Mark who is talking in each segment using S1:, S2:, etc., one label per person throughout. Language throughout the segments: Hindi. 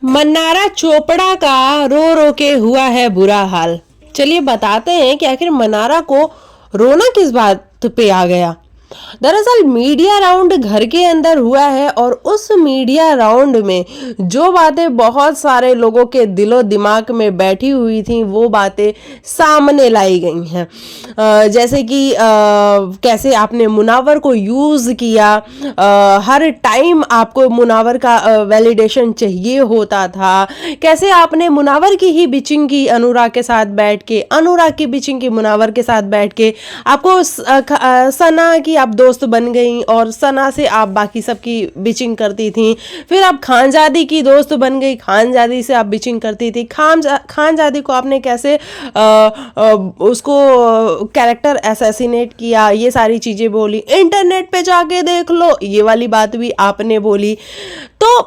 S1: मन्नारा चोपड़ा का रो रो के हुआ है बुरा हाल। चलिए बताते हैं कि आखिर मन्नारा को रोना किस बात पे आ गया। दरअसल मीडिया राउंड घर के अंदर हुआ है और उस मीडिया राउंड में जो बातें बहुत सारे लोगों के दिलो दिमाग में बैठी हुई थी वो बातें सामने लाई गई हैं। जैसे कि कैसे आपने मुनावर को यूज़ किया, हर टाइम आपको मुनावर का वैलिडेशन चाहिए होता था, कैसे आपने मुनावर की ही बिचिंग की अनुराग के साथ बैठ के, अनुराग की बिचिंग की मुनावर के साथ बैठ के, आपको सना की आप दोस्त बन गई और सना से आप बाकी सबकी बिचिंग करती थी। फिर आप खानजादी की दोस्त बन गई, खानजादी से आप बिचिंग करती थी। खानजादी को आपने कैसे उसको कैरेक्टर असैसिनेट किया, ये सारी चीज़ें बोली। इंटरनेट पे जाके देख लो, ये वाली बात भी आपने बोली। तो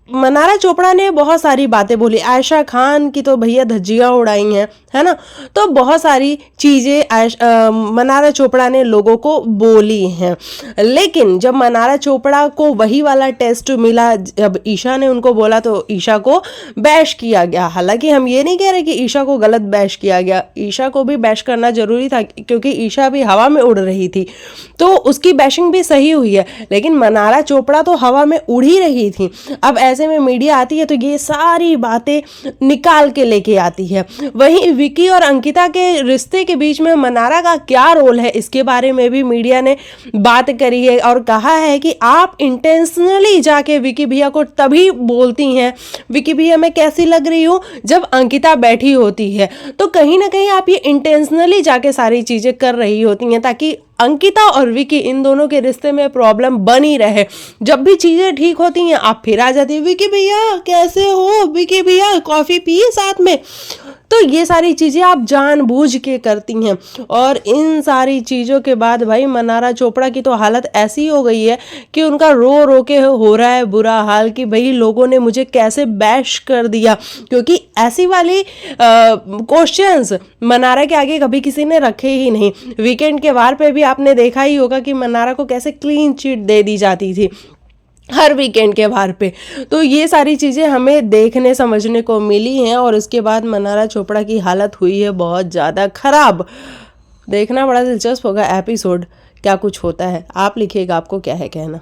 S1: मन्नारा चोपड़ा ने बहुत सारी बातें बोली। आयशा खान की तो भैया धज्जियाँ उड़ाई हैं, है ना। तो बहुत सारी चीज़ें मन्नारा चोपड़ा ने लोगों को बोली हैं। लेकिन जब मन्नारा चोपड़ा को वही वाला टेस्ट मिला, जब ईशा ने उनको बोला तो ईशा को बैश किया गया। हालांकि हम ये नहीं कह रहे कि ईशा को गलत बैश किया गया, ईशा को भी बैश करना जरूरी था क्योंकि ईशा भी हवा में उड़ रही थी, तो उसकी बैशिंग भी सही हुई है। लेकिन मन्नारा चोपड़ा तो हवा में उड़ ही रही थी। अब ऐसे में मीडिया आती है तो ये सारी बातें निकाल के लेके आती है। वहीं विकी और अंकिता के रिश्ते के बीच में मन्नारा का क्या रोल है, इसके बारे में भी मीडिया ने बात करी है और कहा है कि आप इंटेंशनली जाके विकी भैया को तभी बोलती हैं, विकी भैया मैं कैसी लग रही हूँ, जब अंकिता बैठी होती है। तो कहीं ना कहीं आप ये इंटेंशनली जाके सारी चीजें कर रही होती हैं ताकि अंकिता और विकी इन दोनों के रिश्ते में प्रॉब्लम बनी रहे। जब भी चीजें ठीक होती हैं आप फिर आ जाती है, विकी भैया कैसे हो, विकी भैया कॉफी पिए साथ में। तो ये सारी चीजें आप जानबूझ के करती हैं और इन सारी चीजों के बाद भाई मन्नारा चोपड़ा की तो हालत ऐसी हो गई है कि उनका रो रो के हो रहा है बुरा हाल कि भाई लोगों ने मुझे कैसे बैश कर दिया। क्योंकि ऐसी वाली क्वेश्चंस मन्नारा के आगे कभी किसी ने रखे ही नहीं। वीकेंड के वार पे भी आपने देखा ही होगा कि मन्नारा को कैसे क्लीन चिट दे दी जाती थी हर वीकेंड के बार पे। तो ये सारी चीज़ें हमें देखने समझने को मिली हैं और इसके बाद मन्नारा चोपड़ा की हालत हुई है बहुत ज़्यादा ख़राब। देखना बड़ा दिलचस्प होगा एपिसोड, क्या कुछ होता है। आप लिखिएगा आपको क्या है कहना।